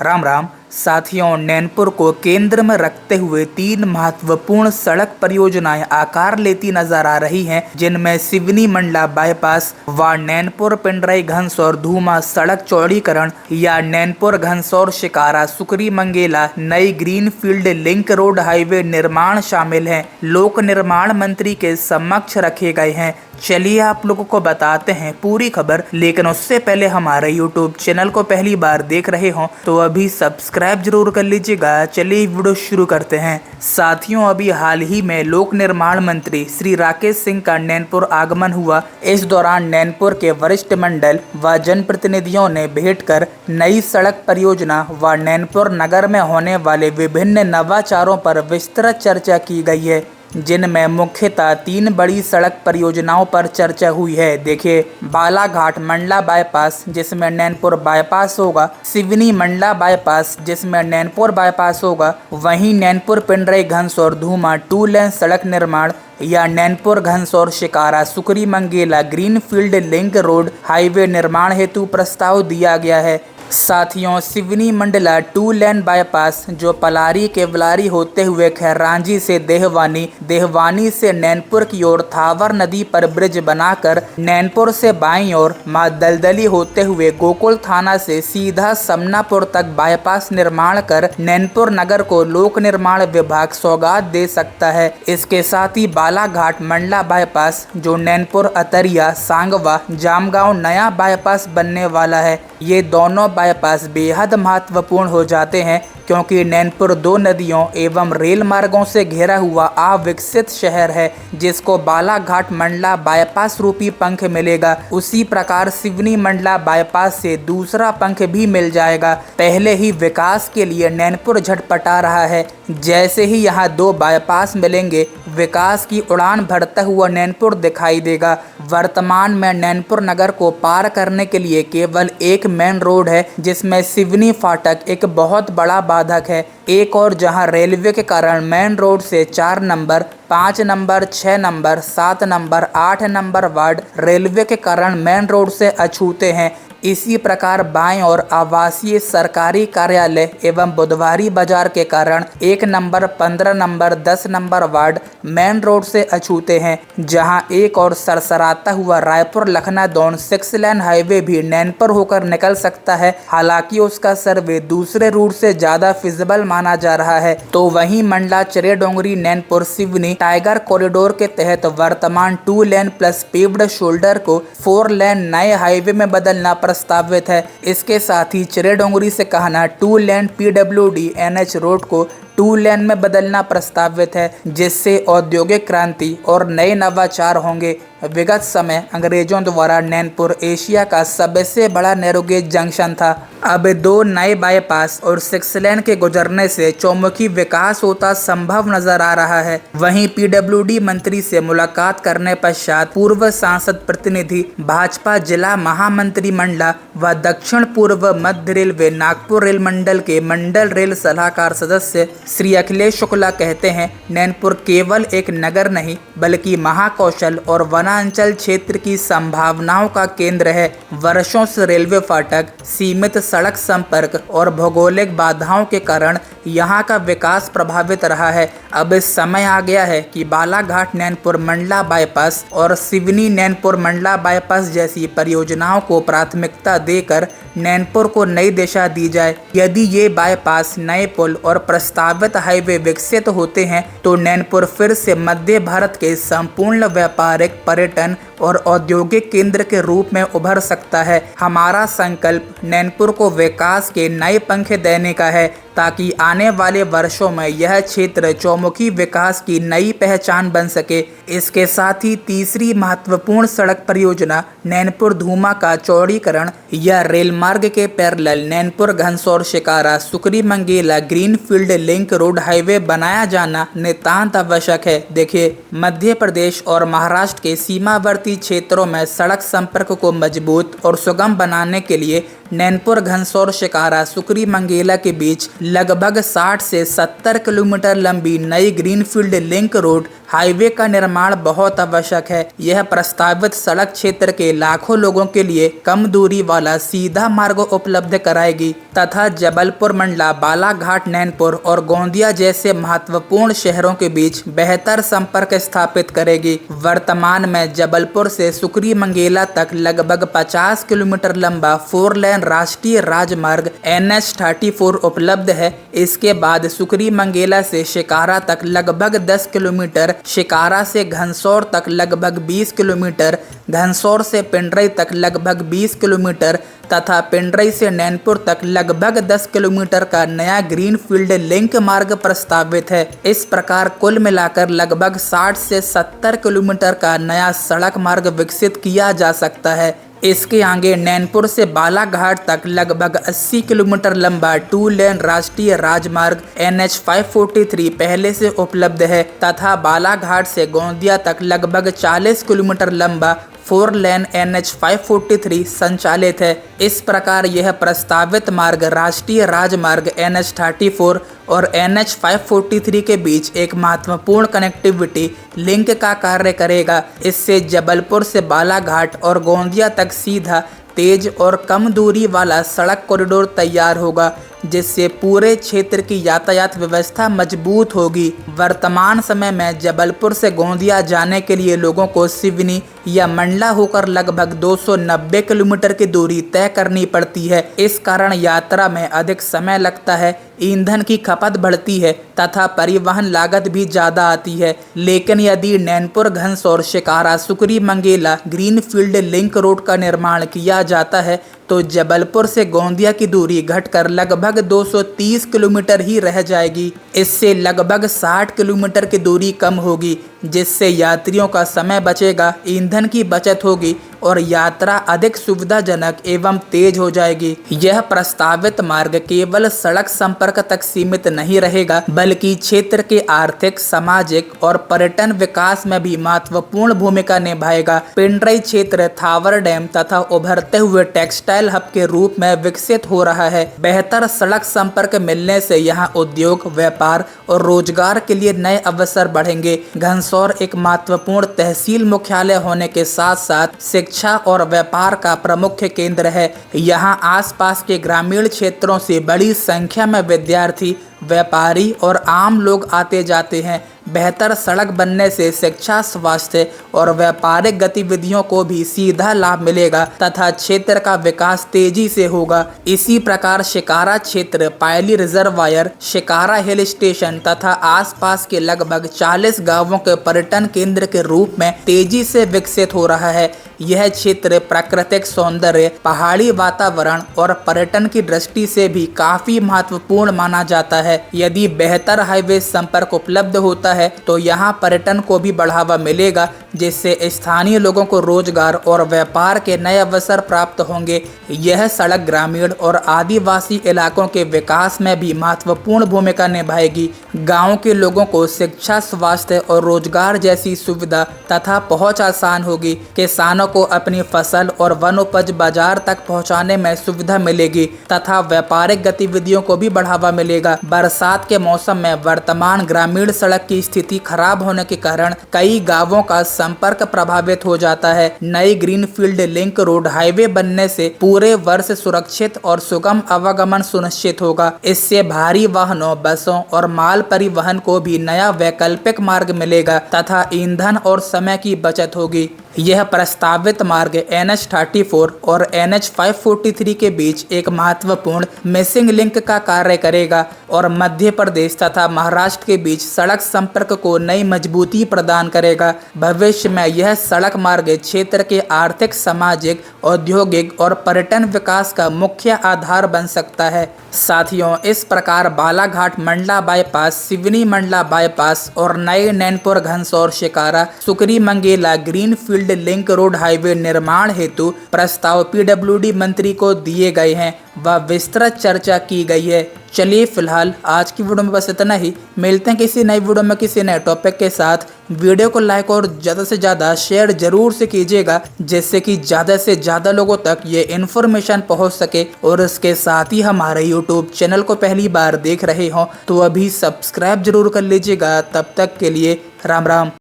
राम राम साथियों, नैनपुर को केंद्र में रखते हुए 3 महत्वपूर्ण सड़क परियोजनाएं आकार लेती नजर आ रही हैं, जिनमें सिवनी मंडला बाईपास व नैनपुर पिंडरई घनसौर धूमा सड़क चौड़ीकरण या नैनपुर घनसौर शिकारा सुकरी मंगेला नई green field link road highway निर्माण शामिल हैं। लोक निर्माण मंत्री के समक्ष रखे गए हैं। चलिए आप लोगों को बताते हैं पूरी खबर, लेकिन उससे पहले हमारे यूट्यूब चैनल को पहली बार देख रहे हो तो अभी सब्सक्राइब जरूर कर लीजिएगा। चलिए वीडियो शुरू करते हैं। साथियों, अभी हाल ही में लोक निर्माण मंत्री श्री राकेश सिंह का नैनपुर आगमन हुआ। इस दौरान नैनपुर के वरिष्ठ मंडल व जनप्रतिनिधियों ने भेंट कर नई सड़क परियोजना व नैनपुर नगर में होने वाले विभिन्न नवाचारों पर विस्तृत चर्चा की गई है, जिनमें मुख्यतः 3 बड़ी सड़क परियोजनाओं पर चर्चा हुई है। देखिए, बालाघाट मंडला बाईपास जिसमें नैनपुर बाईपास होगा, सिवनी मंडला बाईपास जिसमें नैनपुर बाईपास होगा, वहीं नैनपुर पिंडरई घनसौर धूमा 2 लेन सड़क निर्माण या Nainpur Ghansaur Shikara Sukri Mangela green field link road highway निर्माण हेतु प्रस्ताव दिया गया है। साथियों, सिवनी मंडला 2 लेन बाईपास जो पलारी केवलारी होते हुए खैरांजी से देहवानी, देहवानी से नैनपुर की ओर थावर नदी पर ब्रिज बनाकर नैनपुर से बाईं ओर मां दलदली होते हुए गोकुल थाना से सीधा समनापुर तक बाईपास निर्माण कर नैनपुर नगर को लोक निर्माण विभाग सौगात दे सकता है। इसके साथ ही बालाघाट मंडला बाईपास जो नैनपुर अतरिया सांगवा जामगांव नया बाईपास बनने वाला है। ये दोनों बाईपास बेहद महत्वपूर्ण हो जाते हैं, क्योंकि नैनपुर 2 नदियों एवं रेल मार्गों से घिरा हुआ अविकसित शहर है, जिसको बालाघाट मंडला बाईपास रूपी पंख मिलेगा। उसी प्रकार सिवनी मंडला बाईपास से दूसरा पंख भी मिल जाएगा। पहले ही विकास के लिए नैनपुर झटपटा रहा है। जैसे ही यहाँ 2 बाईपास मिलेंगे, विकास की उड़ान भरता हुआ नैनपुर दिखाई देगा। वर्तमान में नैनपुर नगर को पार करने के लिए केवल एक मेन रोड है, जिसमें सिवनी फाटक एक बहुत बड़ा बाधक है। एक और जहां रेलवे के कारण मेन रोड से 4 number, 5 number, 6 number, 7 number, 8 number ward railway के कारण मेन रोड से अछूते हैं। इसी प्रकार बाएं और आवासीय सरकारी कार्यालय एवं बुधवारी बाजार के कारण 1 number, 15 number, 10 number ward main road से अछूते हैं। जहां एक और सरसराता हुआ रायपुर लखनादौन 6 लेन हाईवे भी नैनपुर होकर निकल सकता है। हालांकि उसका सर्वे दूसरे रूट से ज्यादा फिजिबल माना जा रहा है। तो वहीं मंडला चिरेडोंगरी नैनपुर सिवनी टाइगर कॉरिडोर के तहत वर्तमान 2 लेन प्लस पेव्ड शोल्डर को 4 लेन नए हाईवे में बदलना प्रस्तावित है। इसके साथ ही चिरेडोंगरी से कहना 2 लेन PWD NH रोड को 2 लेन में बदलना प्रस्तावित है, जिससे औद्योगिक क्रांति और नए नवाचार होंगे। विगत समय अंग्रेजों द्वारा नैनपुर एशिया का सबसे बड़ा नैरोगेज जंक्शन था। अब 2 नए बाईपास और 6 लेन के गुजरने से चौमुखी विकास होता संभव नजर आ रहा है। वहीं PWD मंत्री से मुलाकात करने पश्चात पूर्व सांसद प्रतिनिधि, भाजपा जिला महामंत्री मंडला व दक्षिण पूर्व मध्य रेलवे नागपुर रेल मंडल के मंडल रेल सलाहकार सदस्य श्री अखिलेश शुक्ला कहते हैं, नैनपुर केवल एक नगर नहीं बल्कि महाकौशल और वनांचल क्षेत्र की संभावनाओं का केंद्र है। वर्षों से रेलवे फाटक, सीमित सड़क संपर्क और भौगोलिक बाधाओं के कारण यहाँ का विकास प्रभावित रहा है। अब इस समय आ गया है कि बालाघाट नैनपुर मंडला बाईपास और सिवनी नैनपुर मंडला बाईपास जैसी परियोजनाओं को प्राथमिकता देकर नैनपुर को नई दिशा दी जाए। यदि ये बाईपास, नए पुल और प्रस्तावित हाईवे विकसित होते हैं तो नैनपुर फिर से मध्य भारत के संपूर्ण व्यापारिक, पर्यटन और औद्योगिक केंद्र के रूप में उभर सकता है। हमारा संकल्प नैनपुर को विकास के नए पंख देने का है, ताकि आने वाले वर्षों में यह क्षेत्र चौमुखी विकास की नई पहचान बन सके। इसके साथ ही तीसरी महत्वपूर्ण सड़क परियोजना नैनपुर धूमा का चौड़ीकरण या रेल मार्ग के parallel Nainpur Ghansaur Shikara Sukri Mangela green field link road highway बनाया जाना नितांत आवश्यक है। देखिए, मध्य प्रदेश और महाराष्ट्र के सीमावर्ती क्षेत्रों में सड़क संपर्क को मजबूत और सुगम बनाने के लिए नैनपुर घनसौर शिकारा सुकरी मंगेला के बीच लगभग 60 से 70 किलोमीटर लंबी नई ग्रीनफील्ड लिंक रोड हाईवे का निर्माण बहुत आवश्यक है। यह प्रस्तावित सड़क क्षेत्र के लाखों लोगों के लिए कम दूरी वाला सीधा मार्ग उपलब्ध कराएगी तथा जबलपुर, मंडला, बालाघाट, नैनपुर और गोंदिया जैसे महत्वपूर्ण शहरों के बीच बेहतर संपर्क स्थापित करेगी। वर्तमान में जबलपुर से सुकरी मंगेला तक लगभग 50 किलोमीटर लंबा 4 लेन राष्ट्रीय राजमार्ग NH-34 उपलब्ध है। इसके बाद सुकरी मंगेला से शिकारा तक लगभग 10 किलोमीटर, शिकारा से घनसौर तक लगभग 20 किलोमीटर, घनसौर से पिंडरई तक लगभग 20 किलोमीटर तथा पिंडरई से नैनपुर तक लगभग 10 किलोमीटर का नया ग्रीनफील्ड लिंक मार्ग प्रस्तावित है। इस प्रकार कुल मिलाकर लगभग 60 से 70 किलोमीटर का नया सड़क मार्ग विकसित किया जा सकता है। इसके आगे नैनपुर से बालाघाट तक लगभग 80 किलोमीटर लंबा 2 लेन राष्ट्रीय राजमार्ग NH-543 पहले से उपलब्ध है तथा बालाघाट से गोंदिया तक लगभग 40 किलोमीटर लंबा 4 लेन NH-543 संचालित है। इस प्रकार यह प्रस्तावित मार्ग राष्ट्रीय राजमार्ग NH-34 और NH-543 के बीच एक महत्वपूर्ण कनेक्टिविटी लिंक का कार्य करेगा। इससे जबलपुर से बालाघाट और गोंदिया तक सीधा, तेज और कम दूरी वाला सड़क कॉरिडोर तैयार होगा, जिससे पूरे क्षेत्र की यातायात व्यवस्था मजबूत होगी। वर्तमान समय में जबलपुर से गोंदिया जाने के लिए लोगों को सिवनी या मंडला होकर लगभग 290 किलोमीटर की दूरी तय करनी पड़ती है। इस कारण यात्रा में अधिक समय लगता है, ईंधन की खपत बढ़ती है तथा परिवहन लागत भी ज़्यादा आती है। लेकिन यदि Nainpur Ghansaur Shikara Sukri Mangela greenfield link road का निर्माण किया जाता है तो जबलपुर से गोंदिया की दूरी घटकर लगभग 230 किलोमीटर ही रह जाएगी। इससे लगभग 60 किलोमीटर की दूरी कम होगी, जिससे यात्रियों का समय बचेगा, ईंधन की बचत होगी और यात्रा अधिक सुविधाजनक एवं तेज हो जाएगी। यह प्रस्तावित मार्ग केवल सड़क संपर्क तक सीमित नहीं रहेगा, बल्कि क्षेत्र के आर्थिक, सामाजिक और पर्यटन विकास में भी महत्वपूर्ण भूमिका निभाएगा। पिंडरई क्षेत्र थावर डैम तथा उभरते हुए टेक्सटाइल हब के रूप में विकसित हो रहा है। बेहतर सड़क संपर्क मिलने से यहाँ उद्योग, व्यापार और रोजगार के लिए नए अवसर बढ़ेंगे। घनसौर एक महत्वपूर्ण तहसील मुख्यालय होने के साथ साथ शिक्षा और व्यापार का प्रमुख केंद्र है। यहाँ आसपास के ग्रामीण क्षेत्रों से बड़ी संख्या में विद्यार्थी, व्यापारी और आम लोग आते जाते हैं। बेहतर सड़क बनने से शिक्षा, स्वास्थ्य और व्यापारिक गतिविधियों को भी सीधा लाभ मिलेगा तथा क्षेत्र का विकास तेजी से होगा। इसी प्रकार शिकारा क्षेत्र पायली रिजर्वायर, शिकारा हिल स्टेशन तथा आसपास के लगभग 40 गांवों के पर्यटन केंद्र के रूप में तेजी से विकसित हो रहा है। यह क्षेत्र प्राकृतिक सौंदर्य, पहाड़ी वातावरण और पर्यटन की दृष्टि से भी काफी महत्वपूर्ण माना जाता है। यदि बेहतर हाईवे संपर्क उपलब्ध होता है तो यहाँ पर्यटन को भी बढ़ावा मिलेगा, जिससे स्थानीय लोगों को रोजगार और व्यापार के नए अवसर प्राप्त होंगे। यह सड़क ग्रामीण और आदिवासी इलाकों के विकास में भी महत्वपूर्ण भूमिका निभाएगी। गाँव के लोगों को शिक्षा, स्वास्थ्य और रोजगार जैसी सुविधा तथा पहुँच आसान होगी। किसानों को अपनी फसल और वन उपज बाजार तक पहुंचाने में सुविधा मिलेगी तथा व्यापारिक गतिविधियों को भी बढ़ावा मिलेगा। बरसात के मौसम में वर्तमान ग्रामीण सड़क की स्थिति खराब होने के कारण कई गांवों का संपर्क प्रभावित हो जाता है। नई ग्रीनफील्ड लिंक रोड हाईवे बनने से पूरे वर्ष सुरक्षित और सुगम आवागमन सुनिश्चित होगा। इससे भारी वाहनों, बसों और माल परिवहन को भी नया वैकल्पिक मार्ग मिलेगा तथा ईंधन और समय की बचत होगी। यह प्रस्तावित मार्ग NH-34 और NH-543 के बीच एक महत्वपूर्ण मिसिंग लिंक का कार्य करेगा और मध्य प्रदेश तथा महाराष्ट्र के बीच सड़क संपर्क को नई मजबूती प्रदान करेगा। भविष्य में यह सड़क मार्ग क्षेत्र के आर्थिक, सामाजिक, औद्योगिक और पर्यटन विकास का मुख्य आधार बन सकता है। साथियों, इस प्रकार बालाघाट मंडला बाईपास, सिवनी मंडला बाईपास और नए Nainpur Ghansaur Shikara Sukri Mangela greenfield field link road highway निर्माण हेतु प्रस्ताव पीडब्ल्यूडी मंत्री को दिए गए हैं व विस्तृत चर्चा की गई है। चलिए फिलहाल आज की वीडियो में बस इतना ही। मिलते हैं किसी नई वीडियो में किसी नए टॉपिक के साथ। वीडियो को लाइक और ज़्यादा से ज़्यादा शेयर जरूर से कीजिएगा, जिससे कि ज़्यादा से ज़्यादा लोगों तक ये इन्फॉर्मेशन पहुंच सके। और इसके साथ ही हमारे यूट्यूब चैनल को पहली बार देख रहे हो तो अभी सब्सक्राइब जरूर कर लीजिएगा। तब तक के लिए राम राम।